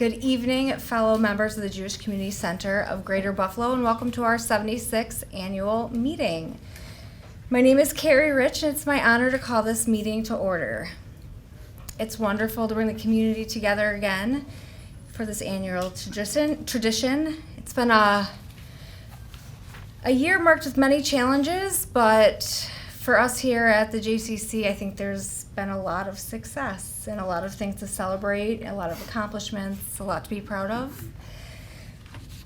Good evening, fellow members of the Jewish Community Center of Greater Buffalo, and welcome to our 76th annual meeting. My name is Carrie Rich, and it's my honor to call this meeting to order. It's wonderful to bring the community together again for this annual tradition. It's been a year marked with many challenges, but for us here at the JCC, I think there's been a lot of success and a lot of things to celebrate, a lot of accomplishments, a lot to be proud of.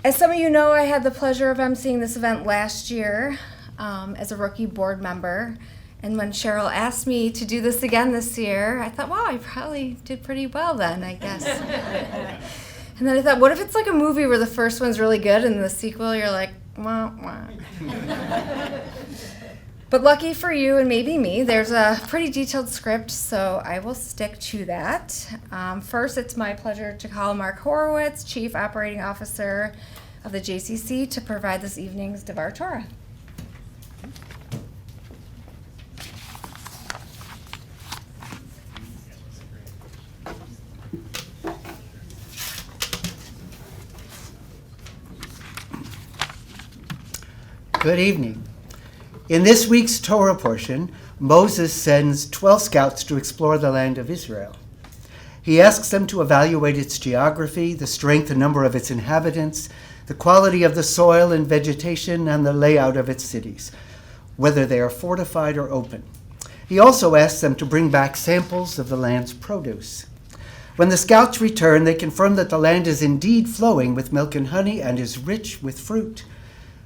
As some of you know, I had the pleasure of emceeing this event last year as a rookie board member. And when Cheryl asked me to do this again this year, I thought, wow, I probably did pretty well then, I guess. And then I thought, what if it's like a movie where the first one's really good and the sequel you're like, wah, wah. But lucky for you and maybe me, there's a pretty detailed script, so I will stick to that. First, it's my pleasure to call Mark Horowitz, Chief Operating Officer of the JCC, to provide this evening's Devar Torah. Good evening. In this week's Torah portion, Moses sends 12 scouts to explore the land of Israel. He asks them to evaluate its geography, the strength and number of its inhabitants, the quality of the soil and vegetation, and the layout of its cities, whether they are fortified or open. He also asks them to bring back samples of the land's produce. When the scouts return, they confirm that the land is indeed flowing with milk and honey and is rich with fruit.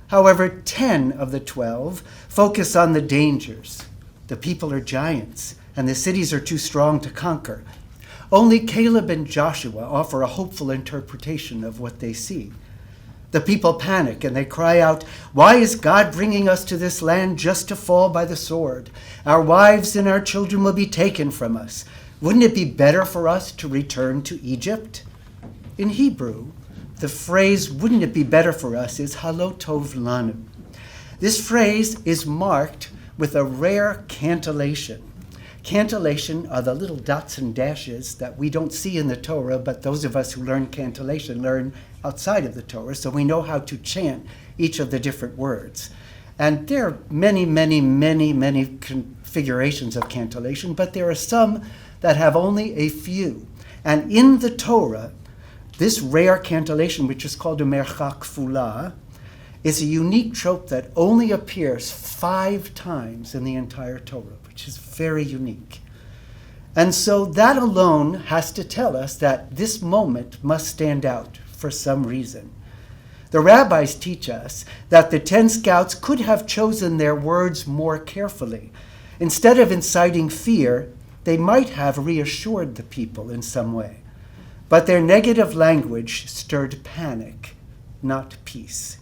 However, 10 of the 12 focus on the dangers. The people are giants, and the cities are too strong to conquer. Only Caleb and Joshua offer a hopeful interpretation of what they see. The people panic, and they cry out, "Why is God bringing us to this land just to fall by the sword? Our wives and our children will be taken from us. Wouldn't it be better for us to return to Egypt?" In Hebrew, the phrase, "wouldn't it be better for us," is halo tov lanu. This phrase is marked with a rare cantillation. Cantillation are the little dots and dashes that we don't see in the Torah, but those of us who learn cantillation learn outside of the Torah, so we know how to chant each of the different words. And there are many, many, many, many configurations of cantillation, but there are some that have only a few. And in the Torah, this rare cantillation, which is called a mercha kfula, is a unique trope that only appears 5 times in the entire Torah, which is very unique. And so that alone has to tell us that this moment must stand out for some reason. The rabbis teach us that the 10 scouts could have chosen their words more carefully. Instead of inciting fear, they might have reassured the people in some way. But their negative language stirred panic, not peace.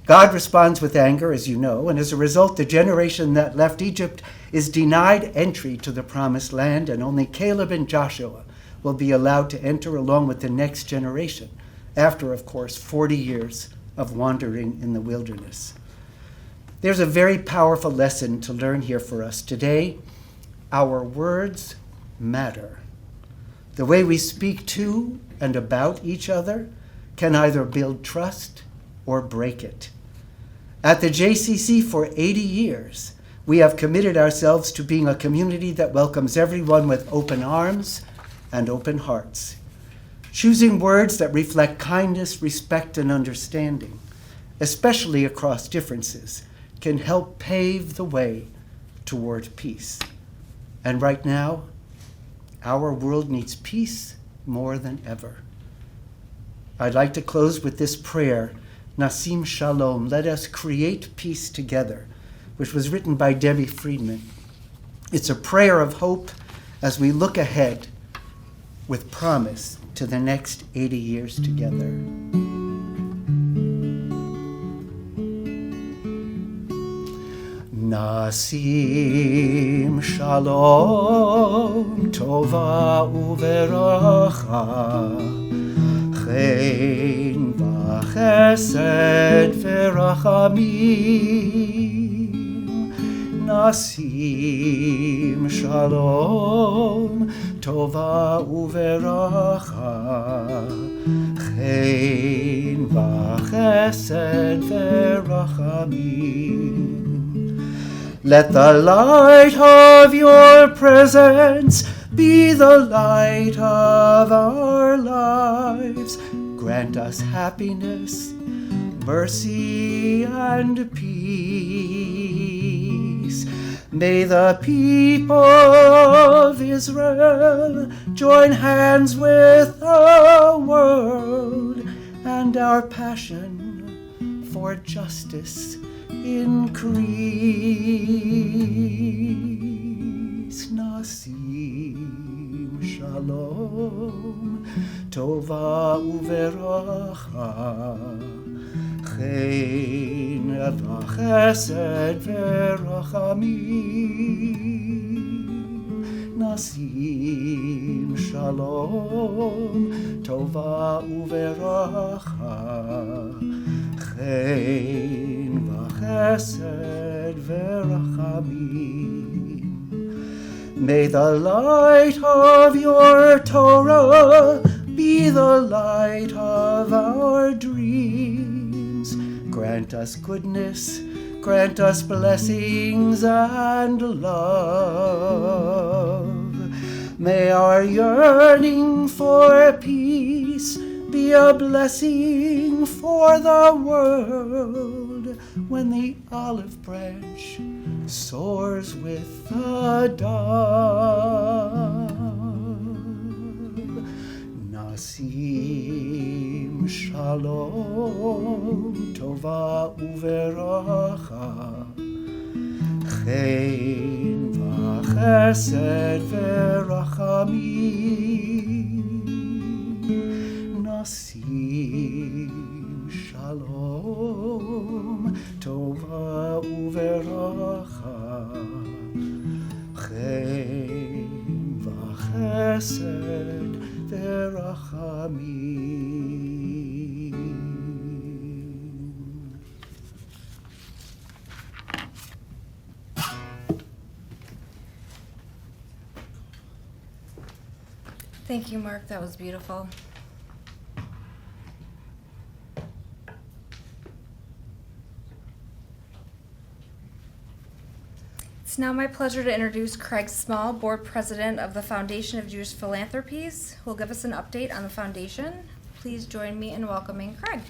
God responds with anger, as you know, and as a result, the generation that left Egypt is denied entry to the promised land, and only Caleb and Joshua will be allowed to enter along with the next generation, after, of course, 40 years of wandering in the wilderness. There's a very powerful lesson to learn here for us today. Our words matter. The way we speak to and about each other can either build trust or break it. At the JCC for 80 years, we have committed ourselves to being a community that welcomes everyone with open arms and open hearts, choosing words that reflect kindness, respect, and understanding, especially across differences, can help pave the way toward peace. And right now, our world needs peace more than ever. I'd like to close with this prayer, Nasim Shalom, let us create peace together, which was written by Debbie Friedman. It's a prayer of hope as we look ahead with promise to the next 80 years together. Nasim shalom tova uveracha chen v'chesed v'rachamim Nasim Shalom Tova Uveracha Chen V'Chesed V'Rachamim. Let the light of your presence be the light of our lives. Grant us happiness, mercy, and peace. May the people of Israel join hands with the world, and our passion for justice increase. Nasim Shalom Tova Uveracha Chen V'Chesed V'Rachamim. Nasim Shalom Tova Uveracha Chen V'Chesed V'Rachamim. May the light of your Torah be the light of our dreams. Grant us goodness, grant us blessings and love. May our yearning for peace be a blessing for the world when the olive branch soars with the dove. Nasim Shalom Tova Uveracha Chen V'Chesed V'Rachamim. Nasim Shalom Tova Uveracha Chen V'Chesed V'Rachamim. Thank you, Mark. That was beautiful. It's now my pleasure to introduce Craig Small, Board President of the Foundation of Jewish Philanthropies, who will give us an update on the foundation. Please join me in welcoming Craig.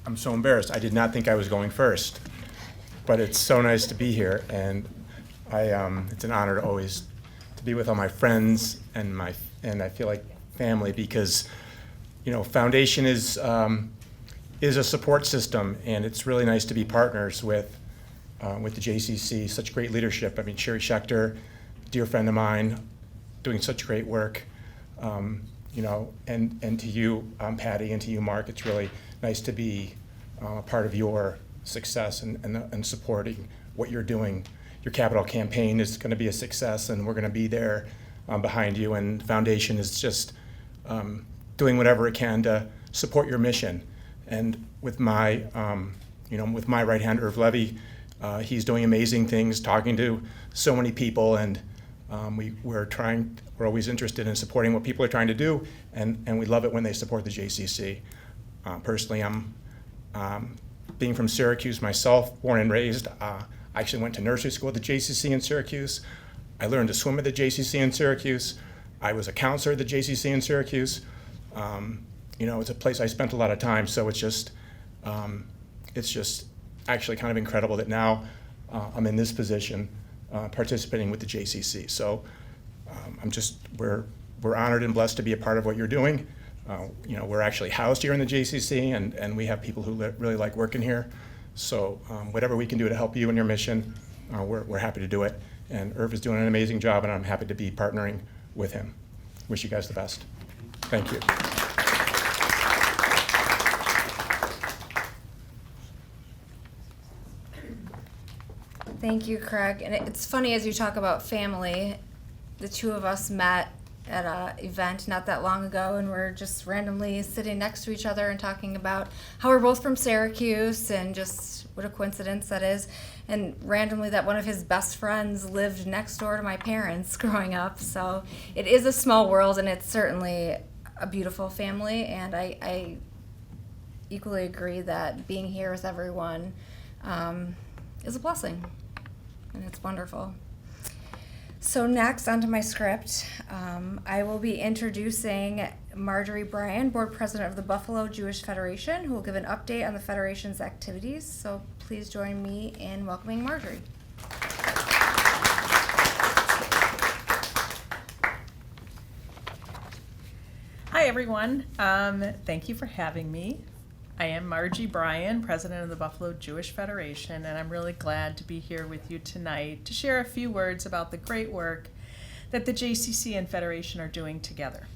I'm so embarrassed. I did not think I was going first, but it's so nice to be here, and it's an honor to always to be with all my friends and I feel like family, because foundation is a support system, and it's really nice to be partners with the JCC. Such great leadership. I mean, Sherry Schechter, dear friend of mine, doing such great work. And to you, Patty, and to you, Mark, it's really nice to be a part of your success and supporting what you're doing. Your capital campaign is going to be a success, and we're going to be there behind you. And the foundation is just doing whatever it can to support your mission. And with my, with my right hand, Irv Levy, he's doing amazing things, talking to so many people, and we're always interested in supporting what people are trying to do, and we love it when they support the JCC. Personally, I'm being from Syracuse myself, born and raised. I actually went to nursery school at the JCC in Syracuse. I learned to swim at the JCC in Syracuse. I was a counselor at the JCC in Syracuse. It's a place I spent a lot of time, so it's just actually kind of incredible that now I'm in this position participating with the JCC. So we're honored and blessed to be a part of what you're doing. We're actually housed here in the JCC, and we have people who really like working here. So whatever we can do to help you in your mission, we're happy to do it. And Irv is doing an amazing job, and I'm happy to be partnering with him. Wish you guys the best. Thank you. Thank you, Craig. And it's funny, as you talk about family, the two of us met at a event not that long ago, and we're just randomly sitting next to each other and talking about how we're both from Syracuse and just what a coincidence that is. And randomly that one of his best friends lived next door to my parents growing up. So it is a small world, and it's certainly a beautiful family, and I equally agree that being here with everyone is a blessing, and it's wonderful. So next, onto my script, I will be introducing Marjorie Bryan, Board President of the Buffalo Jewish Federation, who will give an update on the Federation's activities. So please join me in welcoming Marjorie. Hi, everyone. Thank you for having me. I am Margie Bryan, President of the Buffalo Jewish Federation, and I'm really glad to be here with you tonight to share a few words about the great work that the JCC and Federation are doing together.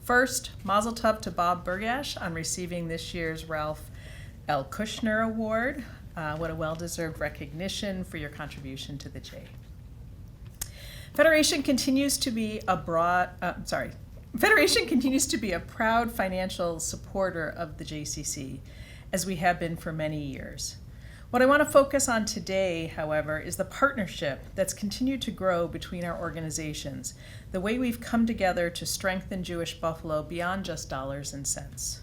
First, Mazel Tov to Bob Burgash on receiving this year's Ralph L. Kushner Award. What a well-deserved recognition for your contribution to the J. Federation continues to be a proud financial supporter of the JCC, as we have been for many years. What I want to focus on today, however, is the partnership that's continued to grow between our organizations, the way we've come together to strengthen Jewish Buffalo beyond just dollars and cents.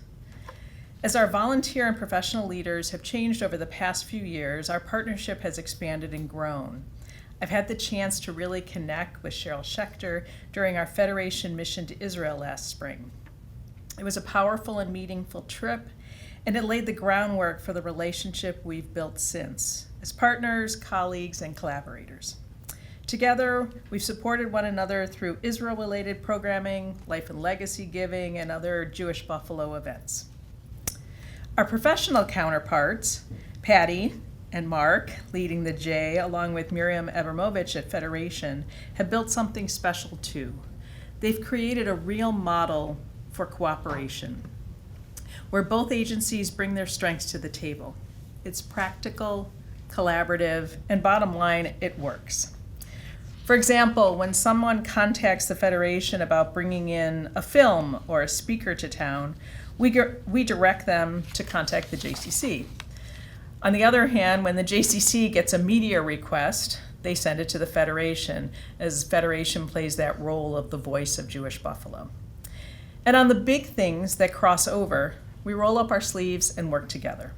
As our volunteer and professional leaders have changed over the past few years, our partnership has expanded and grown. I've had the chance to really connect with Cheryl Schechter during our Federation mission to Israel last spring. It was a powerful and meaningful trip, and it laid the groundwork for the relationship we've built since, as partners, colleagues, and collaborators. Together, we've supported one another through Israel-related programming, life and legacy giving, and other Jewish Buffalo events. Our professional counterparts, Patty and Mark, leading the J, along with Miriam Abramovich at Federation, have built something special too. They've created a real model for cooperation, where both agencies bring their strengths to the table. It's practical, collaborative, and bottom line, it works. For example, when someone contacts the Federation about bringing in a film or a speaker to town, we direct them to contact the JCC. On the other hand, when the JCC gets a media request, they send it to the Federation, as Federation plays that role of the voice of Jewish Buffalo. And on the big things that cross over, we roll up our sleeves and work together.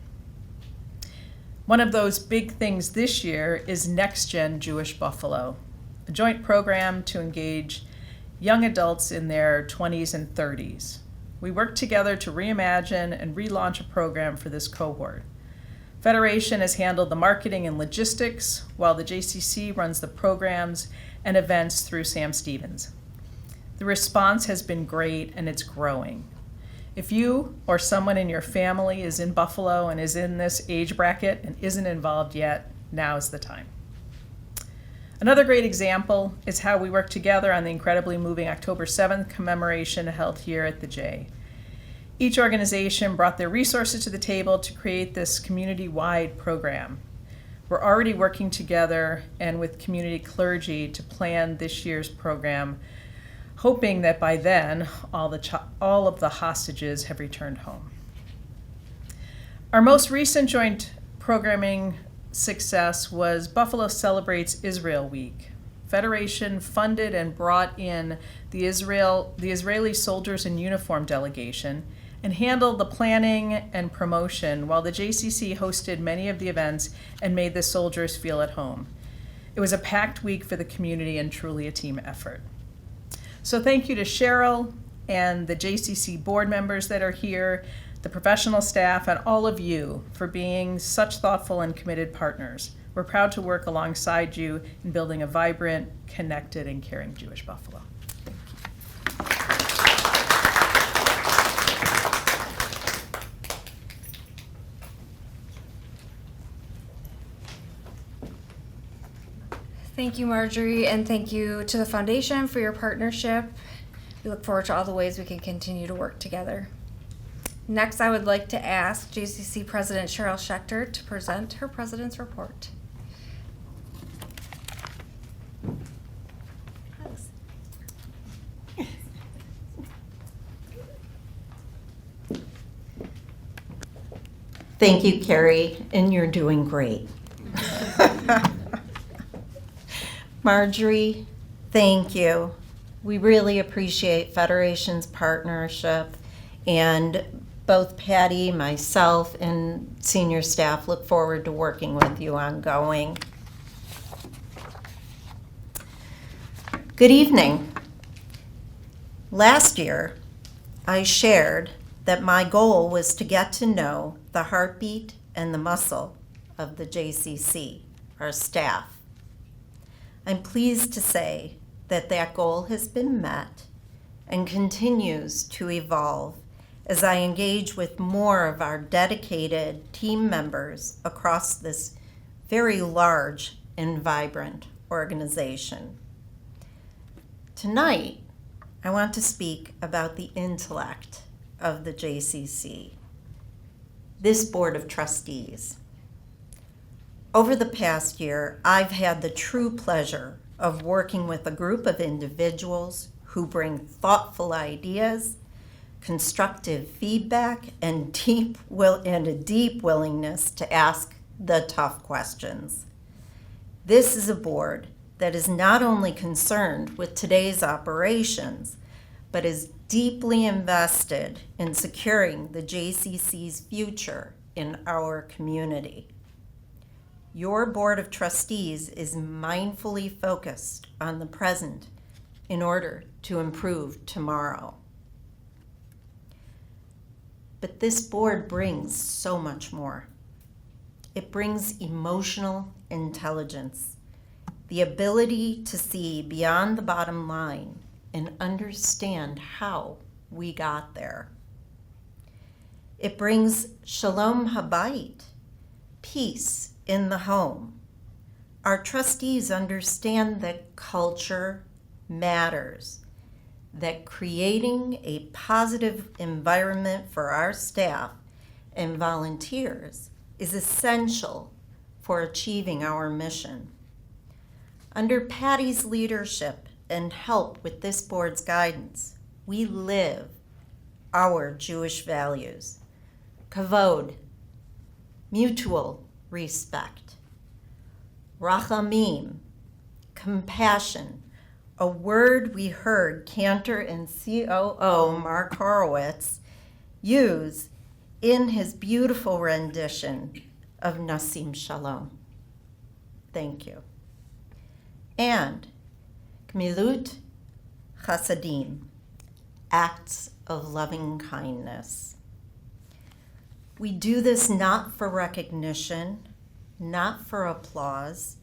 One of those big things this year is Next Gen Jewish Buffalo, a joint program to engage young adults in their 20s and 30s. We work together to reimagine and relaunch a program for this cohort. Federation has handled the marketing and logistics, while the JCC runs the programs and events through Sam Stevens. The response has been great, and it's growing. If you or someone in your family is in Buffalo and is in this age bracket and isn't involved yet, now's the time. Another great example is how we work together on the incredibly moving October 7th commemoration held here at the J. Each organization brought their resources to the table to create this community-wide program. We're already working together and with community clergy to plan this year's program, hoping that by then all of the hostages have returned home. Our most recent joint programming success was Buffalo Celebrates Israel Week. Federation funded and brought in the Israeli Soldiers in Uniform delegation and handled the planning and promotion, while the JCC hosted many of the events and made the soldiers feel at home. It was a packed week for the community and truly a team effort. So thank you to Cheryl and the JCC board members that are here, the professional staff, and all of you for being such thoughtful and committed partners. We're proud to work alongside you in building a vibrant, connected, and caring Jewish Buffalo. Thank you, Marjorie, and thank you to the Foundation for your partnership. We look forward to all the ways we can continue to work together. Next, I would like to ask JCC President Cheryl Schechter to present her President's Report. Thank you, Carrie, and you're doing great. Marjorie, thank you. We really appreciate Federation's partnership, and both Patty, myself, and senior staff look forward to working with you ongoing. Good evening. Last year, I shared that my goal was to get to know the heartbeat and the muscle of the JCC, our staff. I'm pleased to say that that goal has been met and continues to evolve as I engage with more of our dedicated team members across this very large and vibrant organization. Tonight, I want to speak about the intellect of the JCC, this Board of Trustees. Over the past year, I've had the true pleasure of working with a group of individuals who bring thoughtful ideas, constructive feedback, and a deep willingness to ask the tough questions. This is a board that is not only concerned with today's operations, but is deeply invested in securing the JCC's future in our community. Your Board of Trustees is mindfully focused on the present in order to improve tomorrow. But this board brings so much more. It brings emotional intelligence, the ability to see beyond the bottom line and understand how we got there. It brings shalom habayit, peace in the home. Our trustees understand that culture matters, that creating a positive environment for our staff and volunteers is essential for achieving our mission. Under Patty's leadership and help with this board's guidance, we live our Jewish values: kavod, mutual respect, rachamim, compassion, a word we heard Cantor and COO Mark Horowitz use in his beautiful rendition of Nasim Shalom. Thank you. And Gmilut Chasadim, acts of loving kindness. We do this not for recognition, not for applause,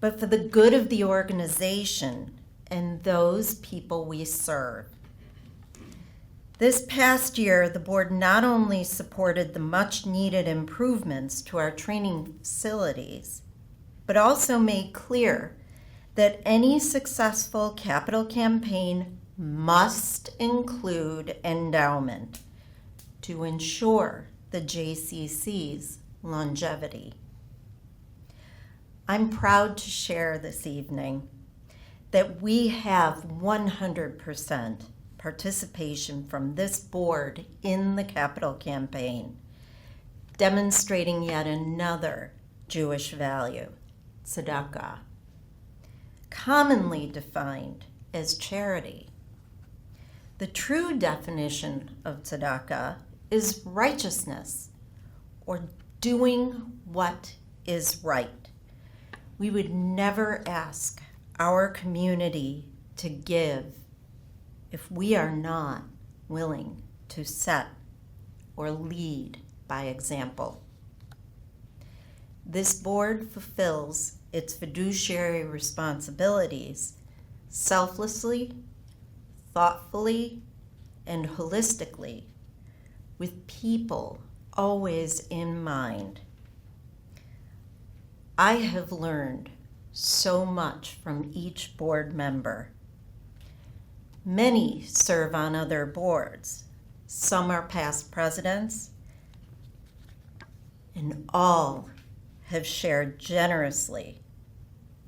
but for the good of the organization and those people we serve. This past year, the board not only supported the much-needed improvements to our training facilities, but also made clear that any successful capital campaign must include endowment to ensure the JCC's longevity. I'm proud to share this evening that we have 100% participation from this board in the capital campaign, demonstrating yet another Jewish value, tzedakah, commonly defined as charity. The true definition of tzedakah is righteousness, or doing what is right. We would never ask our community to give if we are not willing to set or lead by example. This board fulfills its fiduciary responsibilities selflessly, thoughtfully, and holistically, with people always in mind. I have learned so much from each board member. Many serve on other boards. Some are past presidents, and all have shared generously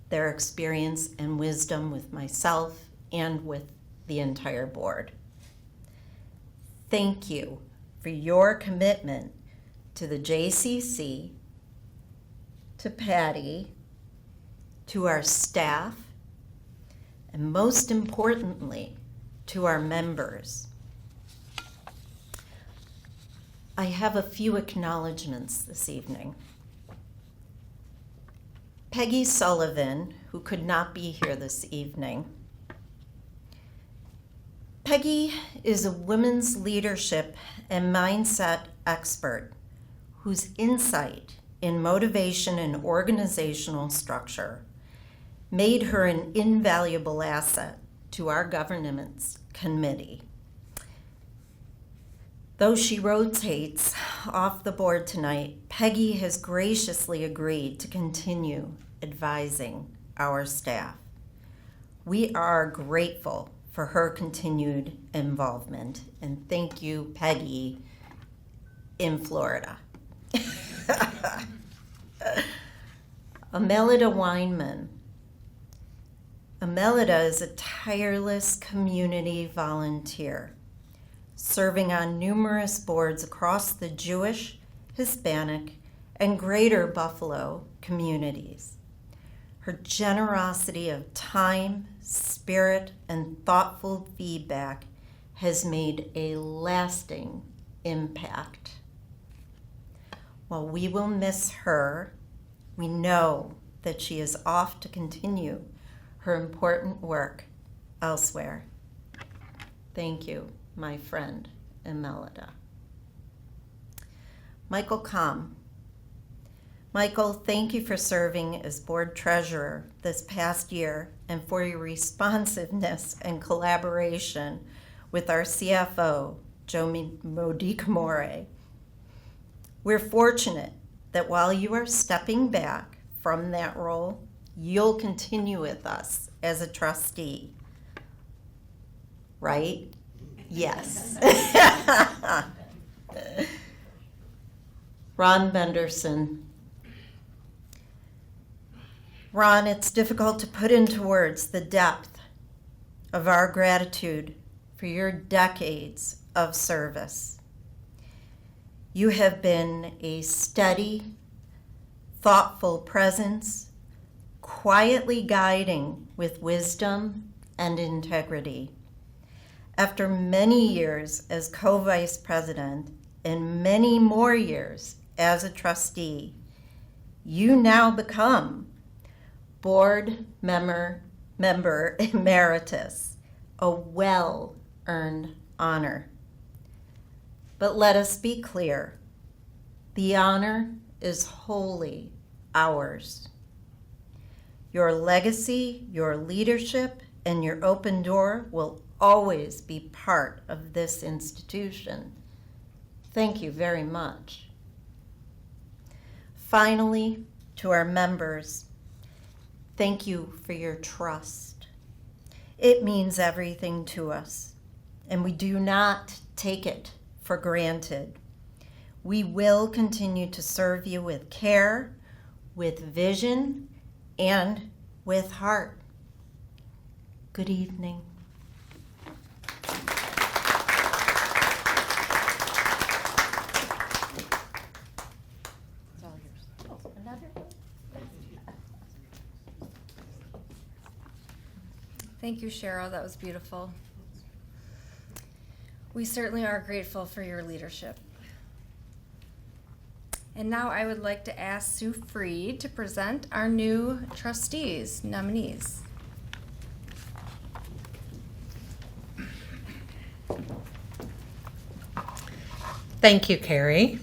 their experience and wisdom with myself and with the entire board. Thank you for your commitment to the JCC, to Patty, to our staff, and most importantly, to our members. I have a few acknowledgments this evening. Peggy Sullivan, who could not be here this evening. Peggy is a women's leadership and mindset expert whose insight in motivation and organizational structure made her an invaluable asset to our governance committee. Though she rotates off the board tonight, Peggy has graciously agreed to continue advising our staff. We are grateful for her continued involvement, and thank you, Peggy, in Florida. Amelida Weinman. Amelida is a tireless community volunteer, serving on numerous boards across the Jewish, Hispanic, and Greater Buffalo communities. Her generosity of time, spirit, and thoughtful feedback has made a lasting impact. While we will miss her, we know that she is off to continue her important work elsewhere. Thank you, my friend Imelda. Michael Kamm. Michael, thank you for serving as board treasurer this past year and for your responsiveness and collaboration with our CFO, Joe Modicamore. We're fortunate that while you are stepping back from that role, you'll continue with us as a trustee. Right? Yes. Ron Benderson. Ron, it's difficult to put into words the depth of our gratitude for your decades of service. You have been a steady, thoughtful presence, quietly guiding with wisdom and integrity. After many years as co-vice president and many more years as a trustee, you now become board member emeritus, a well-earned honor. But let us be clear, the honor is wholly ours. Your legacy, your leadership, and your open door will always be part of this institution. Thank you very much. Finally, to our members, thank you for your trust. It means everything to us, and we do not take it for granted. We will continue to serve you with care, with vision, and with heart. Good evening. Thank you, Cheryl. That was beautiful. We certainly are grateful for your leadership. And now I would like to ask Sue Freed to present our new trustees, nominees. Thank you, Carrie.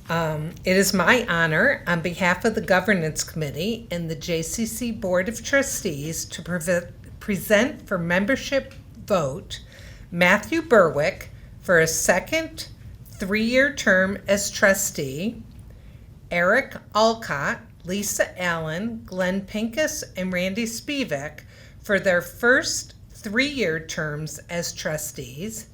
It is my honor, on behalf of the Governance Committee and the JCC Board of Trustees, to present for membership vote Matthew Berwick for a second 3-year term as trustee, Eric Alcott, Lisa Allen, Glenn Pincus, and Randy Spivak for their first 3-year terms as trustees,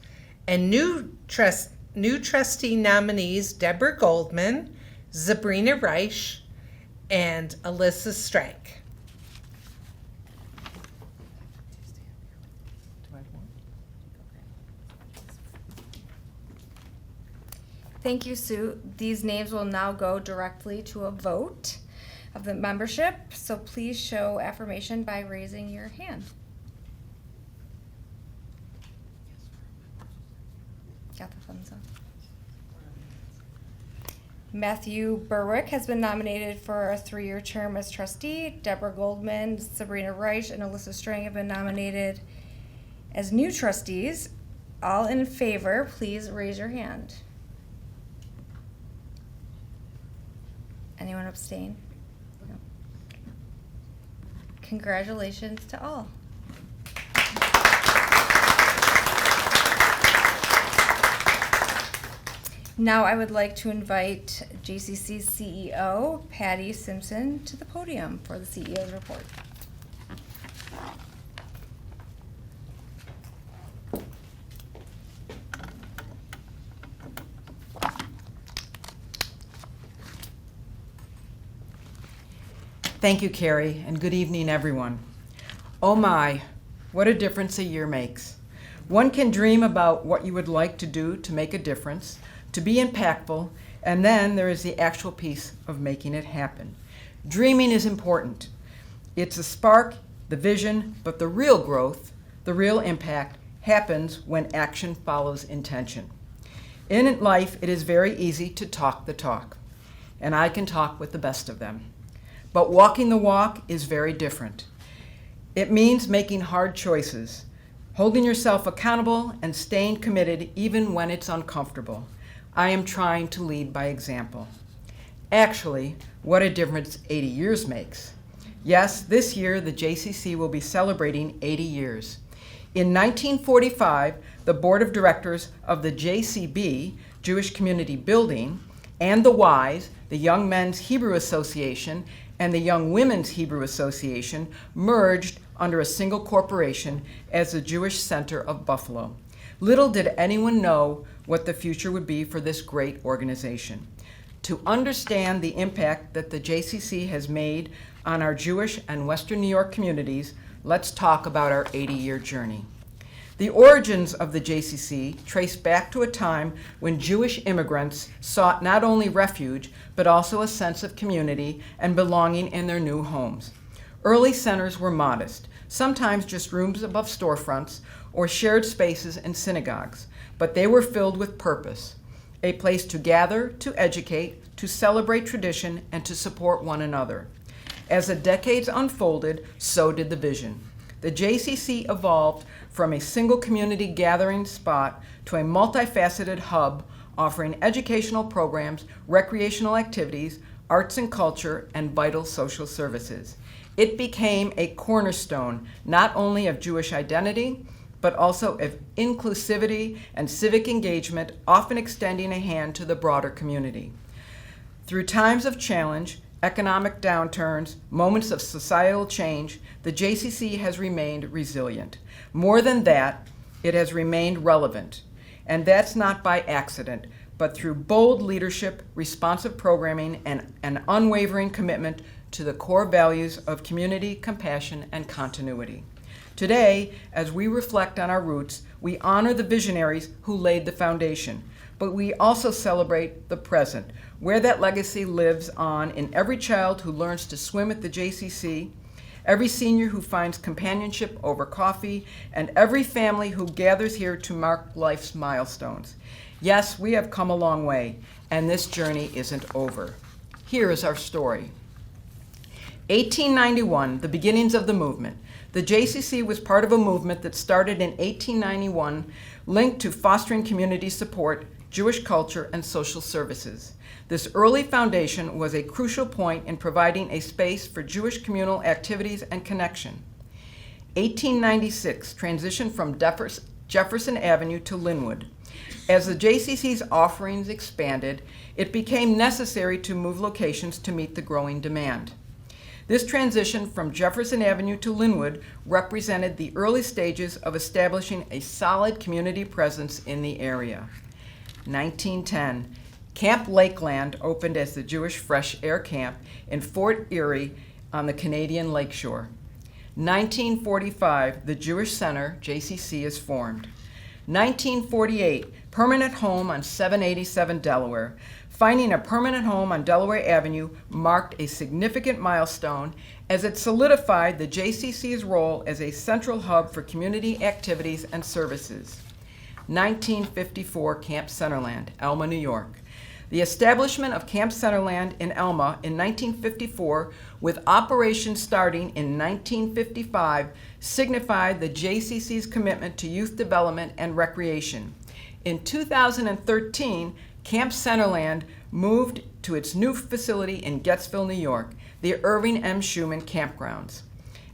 and new trustee nominees Deborah Goldman, Sabrina Reich, and Alyssa Strike. Thank you, Sue. These names will now go directly to a vote of the membership, so please show affirmation by raising your hand. Got the thumbs up. Matthew Berwick has been nominated for a 3-year term as trustee. Deborah Goldman, Sabrina Reich, and Alyssa Strang have been nominated as new trustees. All in favor, please raise your hand. Anyone abstain? No. Congratulations to all. Now I would like to invite JCC's CEO, Patty Simpson, to the podium for the CEO's report. Thank you, Carrie, and good evening, everyone. Oh my, what a difference a year makes. One can dream about what you would like to do to make a difference, to be impactful, and then there is the actual piece of making it happen. Dreaming is important. It's the spark, the vision, but the real growth, the real impact happens when action follows intention. In life, it is very easy to talk the talk, and I can talk with the best of them. But walking the walk is very different. It means making hard choices, holding yourself accountable, and staying committed even when it's uncomfortable. I am trying to lead by example. Actually, what a difference 80 years makes. Yes, this year the JCC will be celebrating 80 years. In 1945, the board of directors of the JCB, Jewish Community Building, and the WISE, the Young Men's Hebrew Association, and the Young Women's Hebrew Association merged under a single corporation as the Jewish Center of Buffalo. Little did anyone know what the future would be for this great organization. To understand the impact that the JCC has made on our Jewish and Western New York communities, let's talk about our 80-year journey. The origins of the JCC trace back to a time when Jewish immigrants sought not only refuge, but also a sense of community and belonging in their new homes. Early centers were modest, sometimes just rooms above storefronts or shared spaces in synagogues, but they were filled with purpose, a place to gather, to educate, to celebrate tradition, and to support one another. As the decades unfolded, so did the vision. The JCC evolved from a single community gathering spot to a multifaceted hub offering educational programs, recreational activities, arts and culture, and vital social services. It became a cornerstone not only of Jewish identity, but also of inclusivity and civic engagement, often extending a hand to the broader community. Through times of challenge, economic downturns, moments of societal change, the JCC has remained resilient. More than that, it has remained relevant. And that's not by accident, but through bold leadership, responsive programming, and an unwavering commitment to the core values of community, compassion, and continuity. Today, as we reflect on our roots, we honor the visionaries who laid the foundation, but we also celebrate the present, where that legacy lives on in every child who learns to swim at the JCC, every senior who finds companionship over coffee, and every family who gathers here to mark life's milestones. Yes, we have come a long way, and this journey isn't over. Here is our story. 1891, the beginnings of the movement. The JCC was part of a movement that started in 1891, linked to fostering community support, Jewish culture, and social services. This early foundation was a crucial point in providing a space for Jewish communal activities and connection. 1896, transition from Jefferson Avenue to Linwood. As the JCC's offerings expanded, it became necessary to move locations to meet the growing demand. This transition from Jefferson Avenue to Linwood represented the early stages of establishing a solid community presence in the area. 1910, Camp Lakeland opened as the Jewish Fresh Air Camp in Fort Erie on the Canadian Lakeshore. 1945, the Jewish Center, JCC, is formed. 1948, permanent home on 787 Delaware. Finding a permanent home on Delaware Avenue marked a significant milestone as it solidified the JCC's role as a central hub for community activities and services. 1954, Camp Centerland, Elma, New York. The establishment of Camp Centerland in Elma in 1954, with operations starting in 1955, signified the JCC's commitment to youth development and recreation. In 2013, Camp Centerland moved to its new facility in Gettsville, New York, the Irving M. Schuman Campgrounds.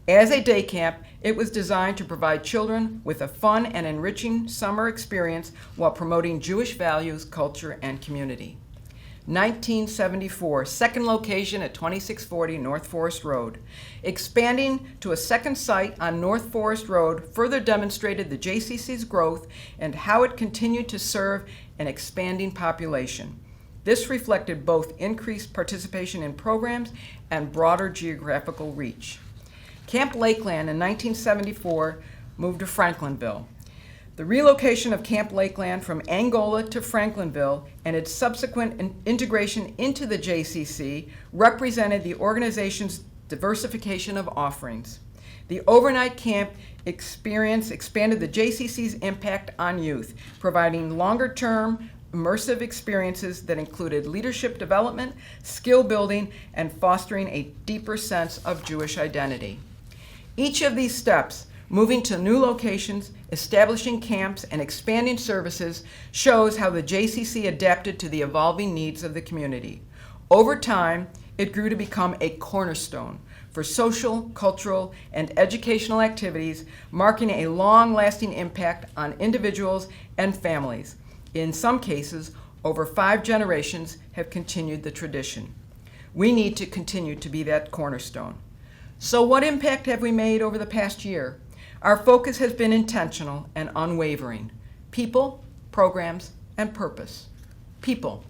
As a day camp, it was designed to provide children with a fun and enriching summer experience while promoting Jewish values, culture, and community. 1974, second location at 2640 North Forest Road. Expanding to a second site on North Forest Road further demonstrated the JCC's growth and how it continued to serve an expanding population. This reflected both increased participation in programs and broader geographical reach. Camp Lakeland in 1974 moved to Franklinville. The relocation of Camp Lakeland from Angola to Franklinville and its subsequent integration into the JCC represented the organization's diversification of offerings. The overnight camp experience expanded the JCC's impact on youth, providing longer-term, immersive experiences that included leadership development, skill building, and fostering a deeper sense of Jewish identity. Each of these steps, moving to new locations, establishing camps, and expanding services, shows how the JCC adapted to the evolving needs of the community. Over time, it grew to become a cornerstone for social, cultural, and educational activities, marking a long-lasting impact on individuals and families. In some cases, over 5 generations have continued the tradition. We need to continue to be that cornerstone. So what impact have we made over the past year? Our focus has been intentional and unwavering. People, programs, and purpose. People.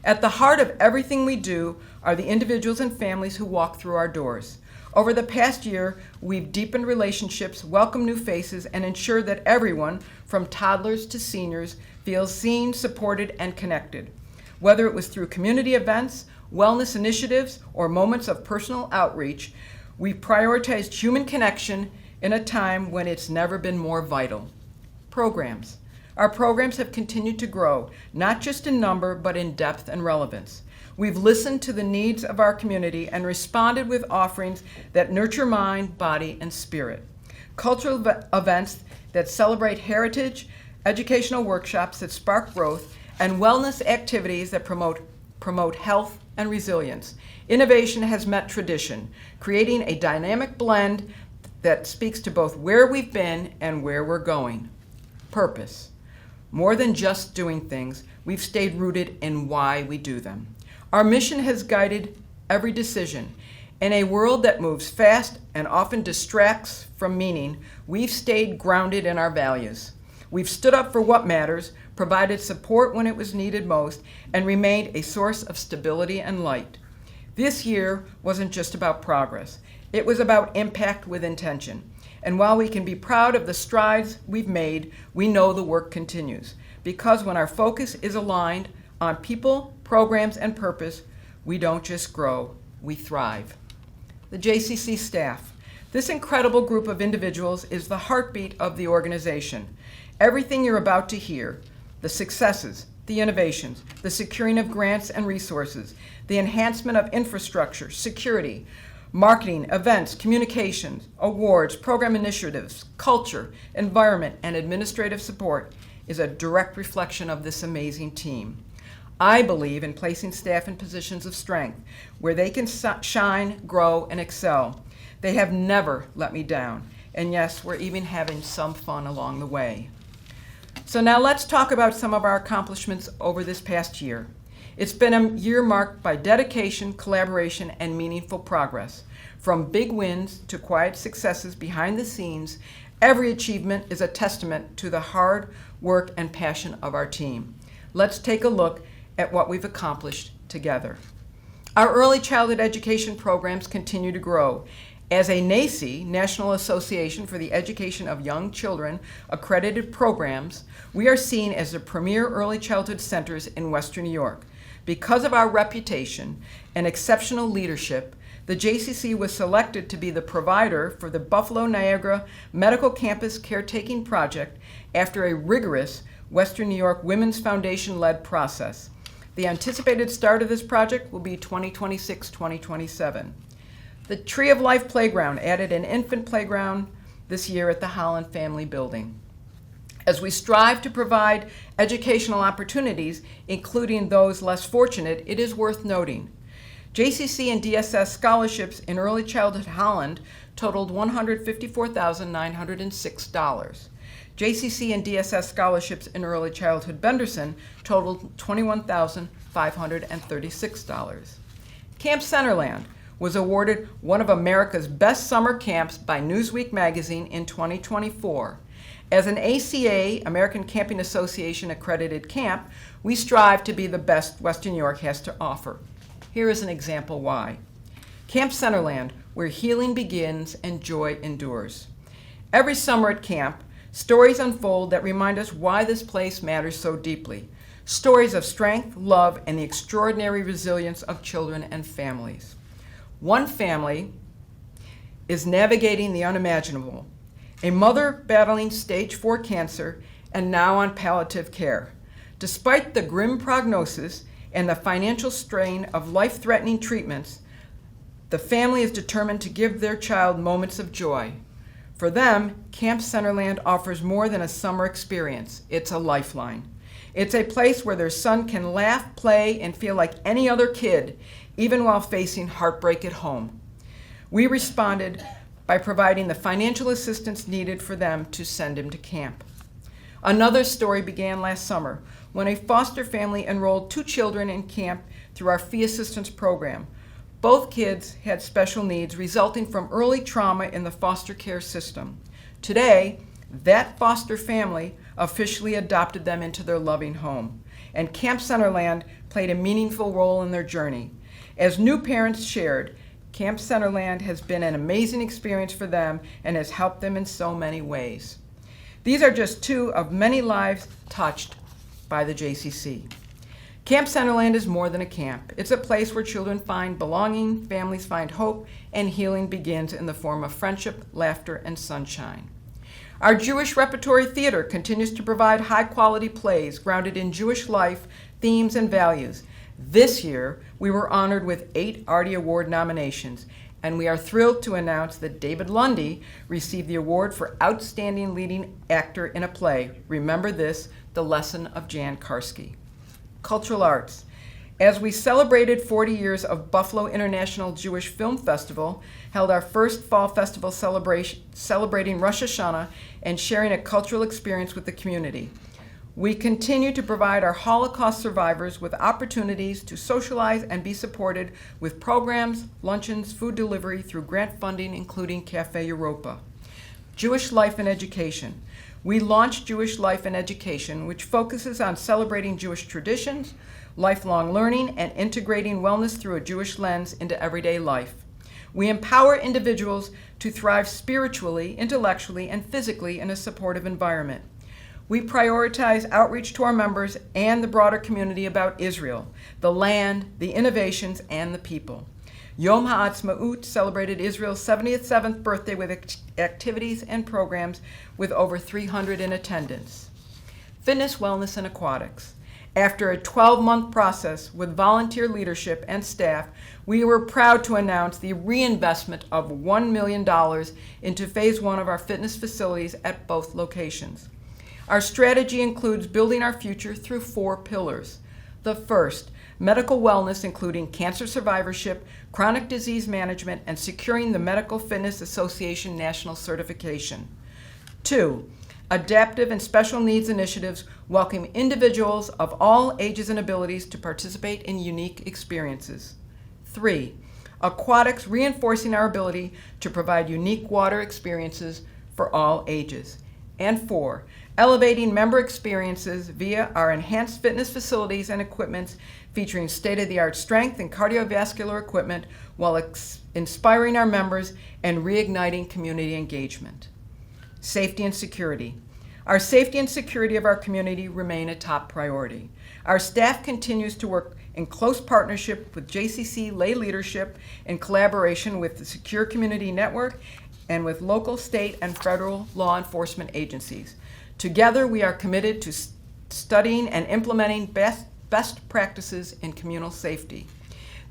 At the heart of everything we do are the individuals and families who walk through our doors. Over the past year, we've deepened relationships, welcomed new faces, and ensured that everyone, from toddlers to seniors, feels seen, supported, and connected. Whether it was through community events, wellness initiatives, or moments of personal outreach, we prioritized human connection in a time when it's never been more vital. Programs. Our programs have continued to grow, not just in number, but in depth and relevance. We've listened to the needs of our community and responded with offerings that nurture mind, body, and spirit. Cultural events that celebrate heritage, educational workshops that spark growth, and wellness activities that promote health and resilience. Innovation has met tradition, creating a dynamic blend that speaks to both where we've been and where we're going. Purpose. More than just doing things, we've stayed rooted in why we do them. Our mission has guided every decision. In a world that moves fast and often distracts from meaning, we've stayed grounded in our values. We've stood up for what matters, provided support when it was needed most, and remained a source of stability and light. This year wasn't just about progress. It was about impact with intention. And while we can be proud of the strides we've made, we know the work continues. Because when our focus is aligned on people, programs, and purpose, we don't just grow, we thrive. The JCC staff. This incredible group of individuals is the heartbeat of the organization. Everything you're about to hear, the successes, the innovations, the securing of grants and resources, the enhancement of infrastructure, security, marketing, events, communications, awards, program initiatives, culture, environment, and administrative support is a direct reflection of this amazing team. I believe in placing staff in positions of strength where they can shine, grow, and excel. They have never let me down. And yes, we're even having some fun along the way. So now let's talk about some of our accomplishments over this past year. It's been a year marked by dedication, collaboration, and meaningful progress. From big wins to quiet successes behind the scenes, every achievement is a testament to the hard work and passion of our team. Let's take a look at what we've accomplished together. Our early childhood education programs continue to grow. As a NACE, National Association for the Education of Young Children, accredited programs, we are seen as the premier early childhood centers in Western New York. Because of our reputation and exceptional leadership, the JCC was selected to be the provider for the Buffalo Niagara Medical Campus Caretaking Project after a rigorous Western New York Women's Foundation-led process. The anticipated start of this project will be 2026-2027. The Tree of Life Playground added an infant playground this year at the Holland Family Building. As we strive to provide educational opportunities, including those less fortunate, it is worth noting JCC and DSS scholarships in early childhood Holland totaled $154,906. JCC and DSS scholarships in early childhood Benderson totaled $21,536. Camp Centerland was awarded one of America's best summer camps by Newsweek magazine in 2024. As an ACA, American Camping Association accredited camp, we strive to be the best Western New York has to offer. Here is an example why. Camp Centerland, where healing begins and joy endures. Every summer at camp, stories unfold that remind us why this place matters so deeply. Stories of strength, love, and the extraordinary resilience of children and families. One family is navigating the unimaginable. A mother battling stage 4 cancer and now on palliative care. Despite the grim prognosis and the financial strain of life-threatening treatments, the family is determined to give their child moments of joy. For them, Camp Centerland offers more than a summer experience. It's a lifeline. It's a place where their son can laugh, play, and feel like any other kid, even while facing heartbreak at home. We responded by providing the financial assistance needed for them to send him to camp. Another story began last summer when a foster family enrolled 2 children in camp through our fee assistance program. Both kids had special needs resulting from early trauma in the foster care system. Today, that foster family officially adopted them into their loving home, and Camp Centerland played a meaningful role in their journey. As new parents shared, Camp Centerland has been an amazing experience for them and has helped them in so many ways. These are just 2 of many lives touched by the JCC. Camp Centerland is more than a camp. It's a place where children find belonging, families find hope, and healing begins in the form of friendship, laughter, and sunshine. Our Jewish Repertory Theater continues to provide high-quality plays grounded in Jewish life, themes, and values. This year, we were honored with 8 Artie Award nominations, and we are thrilled to announce that David Lundy received the award for Outstanding Leading Actor in a Play. Remember this, The Lesson of Jan Karski. Cultural arts. As we celebrated 40 years of Buffalo International Jewish Film Festival, held our first fall festival celebrating Rosh Hashanah and sharing a cultural experience with the community. We continue to provide our Holocaust survivors with opportunities to socialize and be supported with programs, luncheons, food delivery through grant funding, including Cafe Europa. Jewish Life and Education. We launched Jewish Life and Education, which focuses on celebrating Jewish traditions, lifelong learning, and integrating wellness through a Jewish lens into everyday life. We empower individuals to thrive spiritually, intellectually, and physically in a supportive environment. We prioritize outreach to our members and the broader community about Israel, the land, the innovations, and the people. Yom HaAtzmaut celebrated Israel's 77th birthday with activities and programs with over 300 in attendance. Fitness, wellness, and aquatics. After a 12-month process with volunteer leadership and staff, we were proud to announce the reinvestment of $1 million into Phase 1 of our fitness facilities at both locations. Our strategy includes building our future through 4 pillars. The first, medical wellness, including cancer survivorship, chronic disease management, and securing the Medical Fitness Association national certification. 2, adaptive and special needs initiatives welcome individuals of all ages and abilities to participate in unique experiences. 3, aquatics, reinforcing our ability to provide unique water experiences for all ages. And 4, elevating member experiences via our enhanced fitness facilities and equipment featuring state-of-the-art strength and cardiovascular equipment while inspiring our members and reigniting community engagement. Safety and security. Our safety and security of our community remain a top priority. Our staff continues to work in close partnership with JCC lay leadership in collaboration with the Secure Community Network and with local, state, and federal law enforcement agencies. Together, we are committed to studying and implementing best practices in communal safety.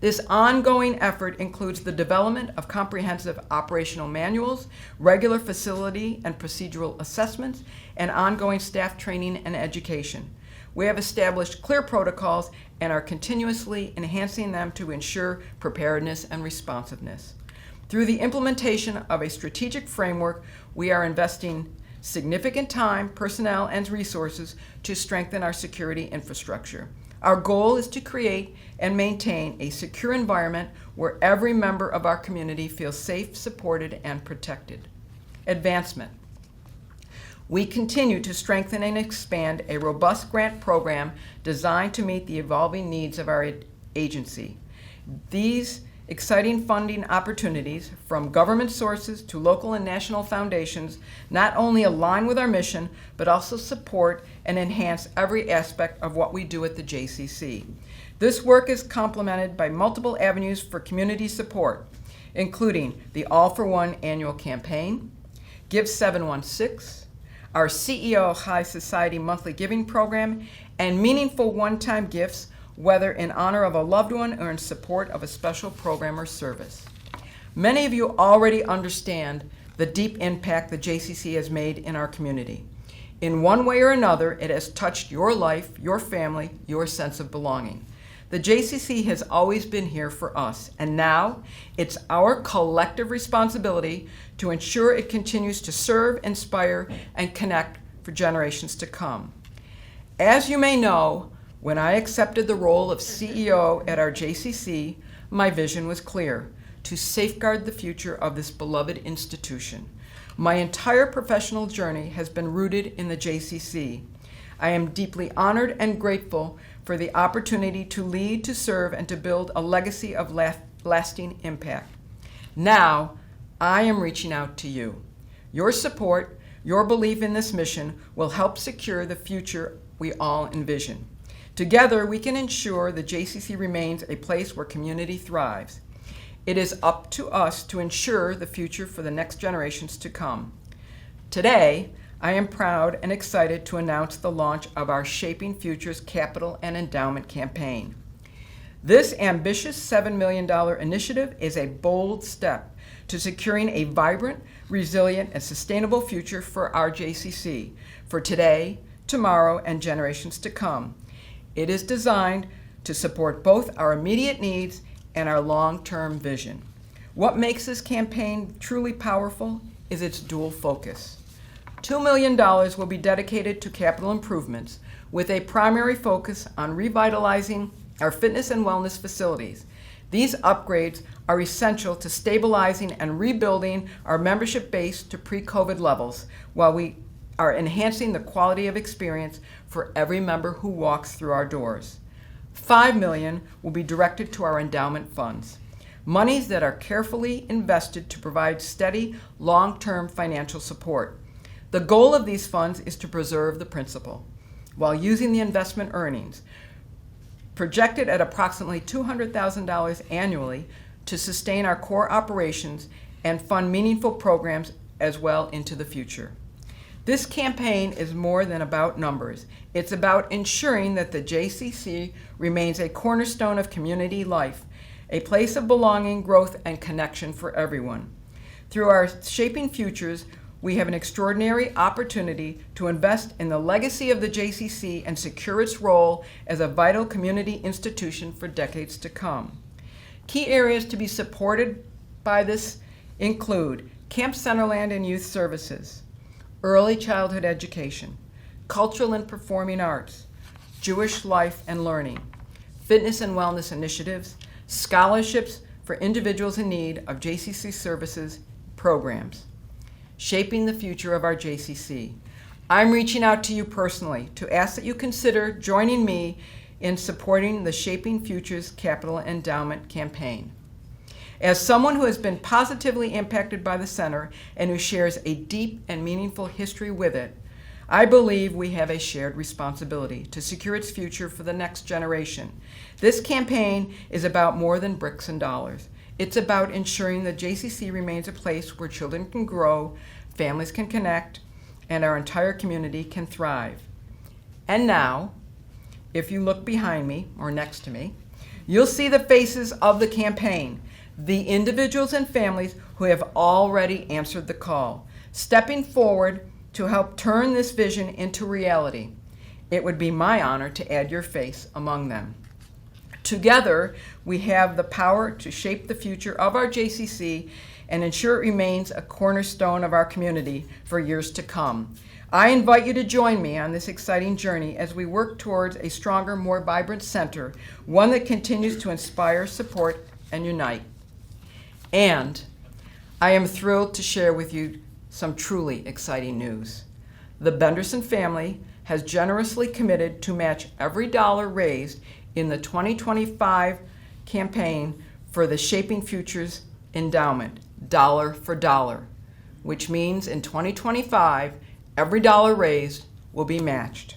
This ongoing effort includes the development of comprehensive operational manuals, regular facility and procedural assessments, and ongoing staff training and education. We have established clear protocols and are continuously enhancing them to ensure preparedness and responsiveness. Through the implementation of a strategic framework, we are investing significant time, personnel, and resources to strengthen our security infrastructure. Our goal is to create and maintain a secure environment where every member of our community feels safe, supported, and protected. Advancement. We continue to strengthen and expand a robust grant program designed to meet the evolving needs of our agency. These exciting funding opportunities from government sources to local and national foundations not only align with our mission, but also support and enhance every aspect of what we do at the JCC. This work is complemented by multiple avenues for community support, including the All for One annual campaign, Give 716, our CEO High Society monthly giving program, and meaningful one-time gifts, whether in honor of a loved one or in support of a special program or service. Many of you already understand the deep impact the JCC has made in our community. In one way or another, it has touched your life, your family, your sense of belonging. The JCC has always been here for us, and now it's our collective responsibility to ensure it continues to serve, inspire, and connect for generations to come. As you may know, when I accepted the role of CEO at our JCC, my vision was clear: to safeguard the future of this beloved institution. My entire professional journey has been rooted in the JCC. I am deeply honored and grateful for the opportunity to lead, to serve, and to build a legacy of lasting impact. Now, I am reaching out to you. Your support, your belief in this mission will help secure the future we all envision. Together, we can ensure the JCC remains a place where community thrives. It is up to us to ensure the future for the next generations to come. Today, I am proud and excited to announce the launch of our Shaping Futures Capital and Endowment campaign. This ambitious $7 million initiative is a bold step to securing a vibrant, resilient, and sustainable future for our JCC, for today, tomorrow, and generations to come. It is designed to support both our immediate needs and our long-term vision. What makes this campaign truly powerful is its dual focus. $2 million will be dedicated to capital improvements, with a primary focus on revitalizing our fitness and wellness facilities. These upgrades are essential to stabilizing and rebuilding our membership base to pre-COVID levels, while we are enhancing the quality of experience for every member who walks through our doors. $5 million will be directed to our endowment funds, monies that are carefully invested to provide steady, long-term financial support. The goal of these funds is to preserve the principal, while using the investment earnings, projected at approximately $200,000 annually, to sustain our core operations and fund meaningful programs as well into the future. This campaign is more than about numbers. It's about ensuring that the JCC remains a cornerstone of community life, a place of belonging, growth, and connection for everyone. Through our Shaping Futures, we have an extraordinary opportunity to invest in the legacy of the JCC and secure its role as a vital community institution for decades to come. Key areas to be supported by this include Camp Centerland and Youth Services, early childhood education, cultural and performing arts, Jewish life and learning, fitness and wellness initiatives, scholarships for individuals in need of JCC services programs. Shaping the future of our JCC. I'm reaching out to you personally to ask that you consider joining me in supporting the Shaping Futures Capital Endowment campaign. As someone who has been positively impacted by the center and who shares a deep and meaningful history with it, I believe we have a shared responsibility to secure its future for the next generation. This campaign is about more than bricks and dollars. It's about ensuring that JCC remains a place where children can grow, families can connect, and our entire community can thrive. And now, if you look behind me or next to me, you'll see the faces of the campaign, the individuals and families who have already answered the call, stepping forward to help turn this vision into reality. It would be my honor to add your face among them. Together, we have the power to shape the future of our JCC and ensure it remains a cornerstone of our community for years to come. I invite you to join me on this exciting journey as we work towards a stronger, more vibrant center, one that continues to inspire, support, and unite. And I am thrilled to share with you some truly exciting news. The Benderson family has generously committed to match every dollar raised in the 2025 campaign for the Shaping Futures Endowment, dollar for dollar, which means in 2025, every dollar raised will be matched.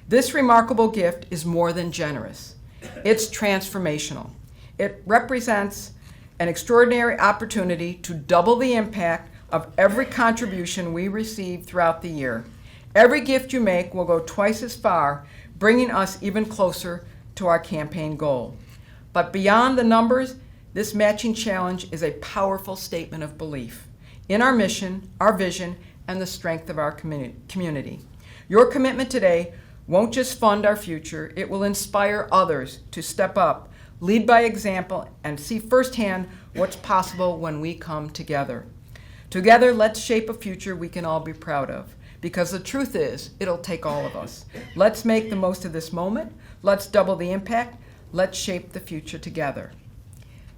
This remarkable gift is more than generous. It's transformational. It represents an extraordinary opportunity to double the impact of every contribution we receive throughout the year. Every gift you make will go twice as far, bringing us even closer to our campaign goal. But beyond the numbers, this matching challenge is a powerful statement of belief in our mission, our vision, and the strength of our community. Your commitment today won't just fund our future, it will inspire others to step up, lead by example, and see firsthand what's possible when we come together. Together, let's shape a future we can all be proud of, because the truth is, it'll take all of us. Let's make the most of this moment. Let's double the impact. Let's shape the future together.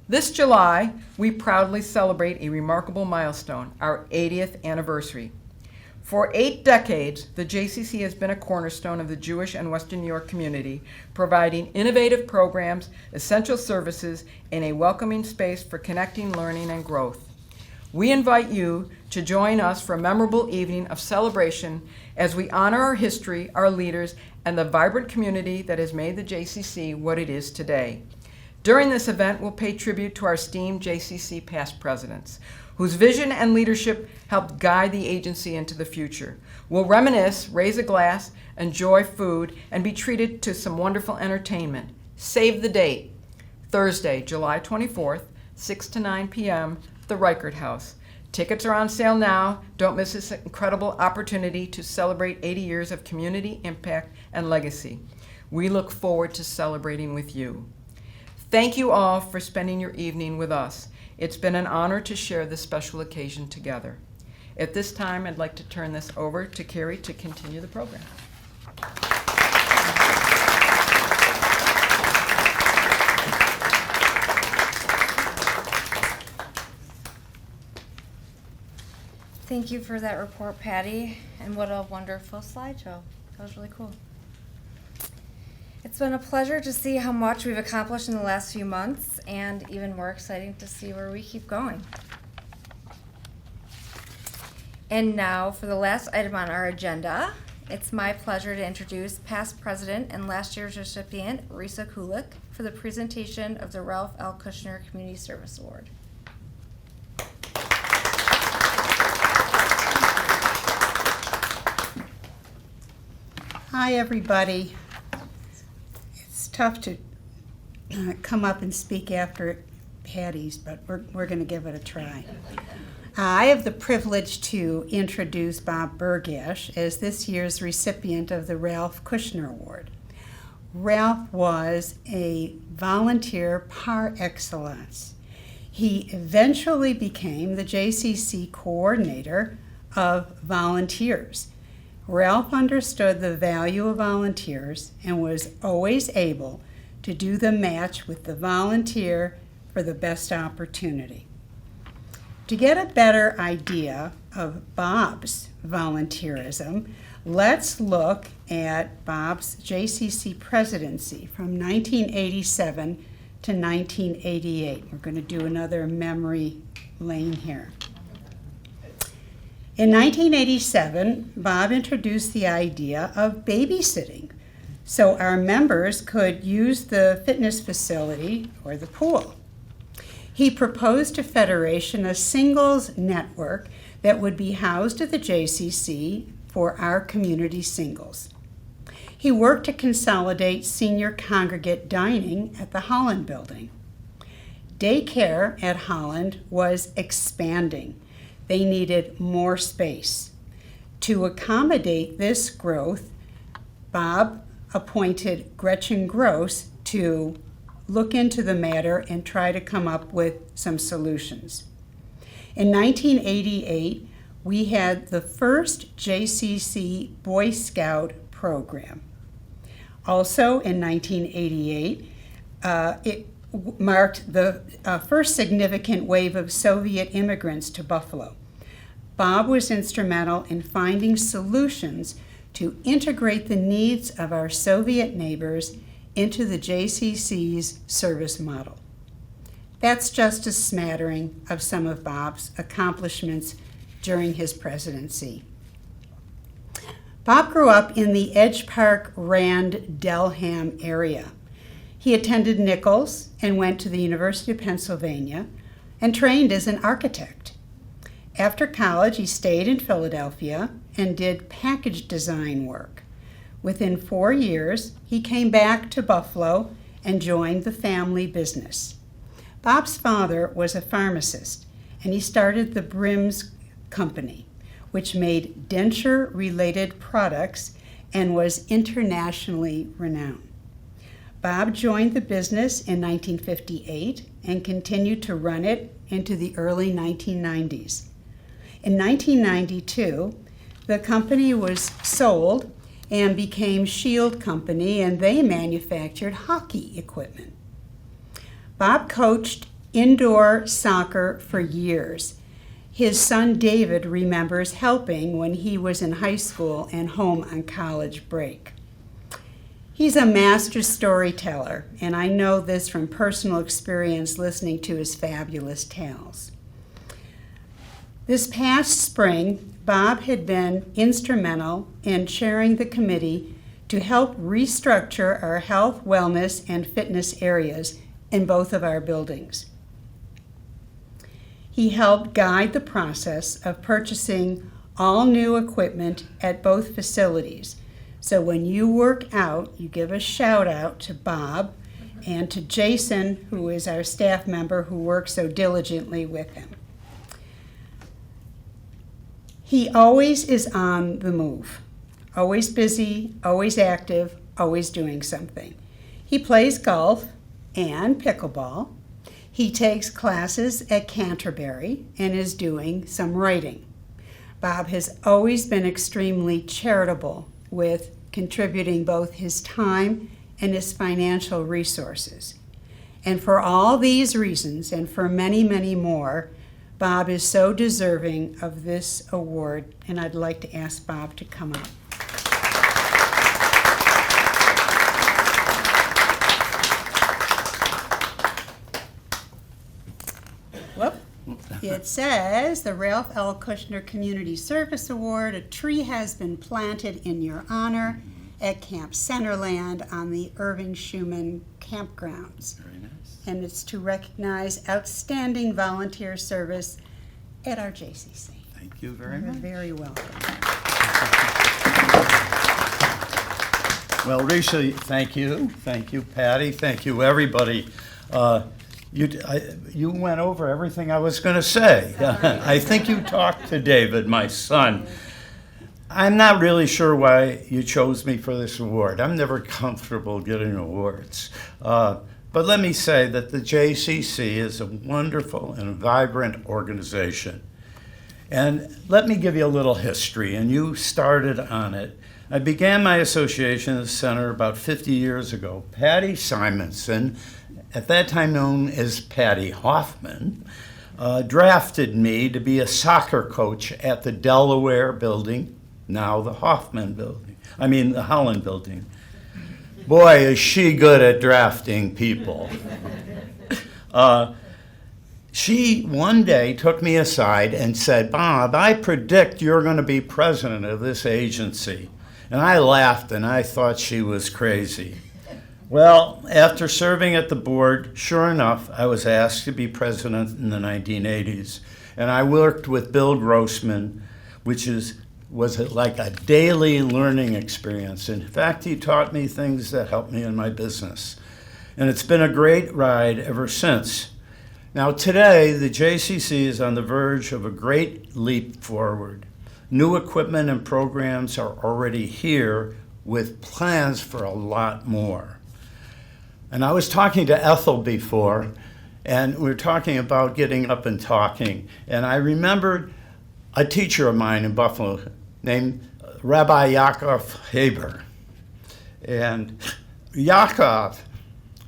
This July, we proudly celebrate a remarkable milestone, our 80th anniversary. For 8 decades, the JCC has been a cornerstone of the Jewish and Western New York community, providing innovative programs, essential services, and a welcoming space for connecting, learning, and growth. We invite you to join us for a memorable evening of celebration as we honor our history, our leaders, and the vibrant community that has made the JCC what it is today. During this event, we'll pay tribute to our esteemed JCC past presidents, whose vision and leadership helped guide the agency into the future. We'll reminisce, raise a glass, enjoy food, and be treated to some wonderful entertainment. Save the date, Thursday, July 24th, 6 to 9 p.m., the Reichert House. Tickets are on sale now. Don't miss this incredible opportunity to celebrate 80 years of community impact and legacy. We look forward to celebrating with you. Thank you all for spending your evening with us. It's been an honor to share this special occasion together. At this time, I'd like to turn this over to Carrie to continue the program. Thank you for that report, Patty, and what a wonderful slideshow. That was really cool. It's been a pleasure to see how much we've accomplished in the last few months, and even more exciting to see where we keep going. And now for the last item on our agenda, it's my pleasure to introduce past president and last year's recipient, Risa Kulik, for the presentation of the Ralph L. Kushner Community Service Award. Hi, everybody. It's tough to come up and speak after Patty's, but we're going to give it a try. I have the privilege to introduce Bob Burgash as this year's recipient of the Ralph Kushner Award. Ralph was a volunteer par excellence. He eventually became the JCC coordinator of volunteers. Ralph understood the value of volunteers and was always able to do the match with the volunteer for the best opportunity. To get a better idea of Bob's volunteerism, let's look at Bob's JCC presidency from 1987 to 1988. We're going to do another memory lane here. In 1987, Bob introduced the idea of babysitting, so our members could use the fitness facility or the pool. He proposed to Federation a singles network that would be housed at the JCC for our community singles. He worked to consolidate senior congregate dining at the Holland Building. Daycare at Holland was expanding. They needed more space. To accommodate this growth, Bob appointed Gretchen Gross to look into the matter and try to come up with some solutions. In 1988, we had the first JCC Boy Scout program. Also in 1988, it marked the first significant wave of Soviet immigrants to Buffalo. Bob was instrumental in finding solutions to integrate the needs of our Soviet neighbors into the JCC's service model. That's just a smattering of some of Bob's accomplishments during his presidency. Bob grew up in the Edge Park, Rand, Delham area. He attended Nichols and went to the University of Pennsylvania and trained as an architect. After college, he stayed in Philadelphia and did package design work. Within 4 years, he came back to Buffalo and joined the family business. Bob's father was a pharmacist, and he started the Brims Company, which made denture-related products and was internationally renowned. Bob joined the business in 1958 and continued to run it into the early 1990s. In 1992, the company was sold and became Shield Company, and they manufactured hockey equipment. Bob coached indoor soccer for years. His son David remembers helping when he was in high school and home on college break. He's a master storyteller, and I know this from personal experience listening to his fabulous tales. This past spring, Bob had been instrumental in chairing the committee to help restructure our health, wellness, and fitness areas in both of our buildings. He helped guide the process of purchasing all new equipment at both facilities. So when you work out, you give a shout out to Bob and to Jason, who is our staff member who works so diligently with him. He always is on the move, always busy, always active, always doing something. He plays golf and pickleball. He takes classes at Canterbury and is doing some writing. Bob has always been extremely charitable with contributing both his time and his financial resources. And for all these reasons, and for many, many more, Bob is so deserving of this award, and I'd like to ask Bob to come up. Whoop. It says, the Ralph L. Kushner Community Service Award, a tree has been planted in your honor at Camp Centerland on the Irving Schumann campgrounds. Very nice. And it's to recognize outstanding volunteer service at our JCC. Thank you very You're much. very welcome. Well, Risha, thank you. Thank you, Patty. Thank you, everybody. You went over everything I was going to say. I think you talked to David, my son. I'm not really sure why you chose me for this award. I'm never comfortable getting awards. But let me say that the JCC is a wonderful and vibrant organization. And let me give you a little history, and you started on it. I began my association at the center about 50 years ago. Patty Simonson, at that time known as Patty Hoffman, drafted me to be a soccer coach at the Delaware building, now the Hoffman Building. The Holland Building. Boy, is she good at drafting people. She one day took me aside and said, "Bob, I predict you're going to be president of this agency." And I laughed and I thought she was crazy. Well, after serving at the board, sure enough, I was asked to be president in the 1980s. And I worked with Bill Grossman, which was like a daily learning experience. In fact, he taught me things that helped me in my business. And it's been a great ride ever since. Now today, the JCC is on the verge of a great leap forward. New equipment and programs are already here with plans for a lot more. And I was talking to Ethel before, and we were talking about getting up and talking. And I remembered a teacher of mine in Buffalo named Rabbi Yaakov Haber. And Yaakov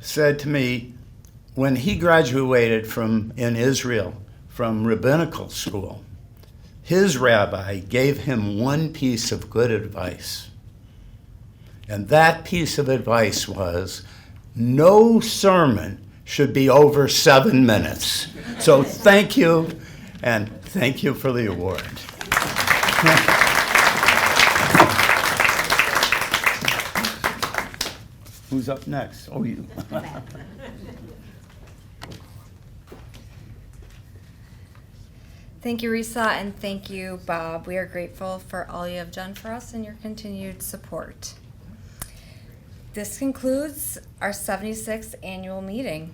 said to me, when he graduated in Israel from rabbinical school, his rabbi gave him one piece of good advice. And that piece of advice was, no sermon should be over 7 minutes. So thank you, and thank you for the award. Who's up next? Oh, you. Thank you, Risa, and thank you, Bob. We are grateful for all you have done for us and your continued support. This concludes our 76th annual meeting.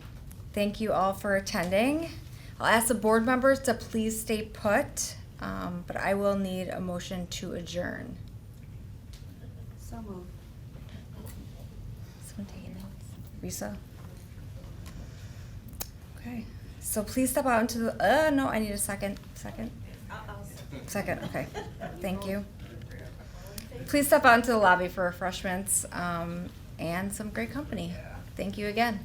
Thank you all for attending. I'll ask the board members to please stay put, but I will need a motion to adjourn. So moved. Someone taking notes? Risa? Okay. So please step out into the, no, I need a second. Second, okay. Thank you. Please step out into the lobby for refreshments and some great company. Thank you again.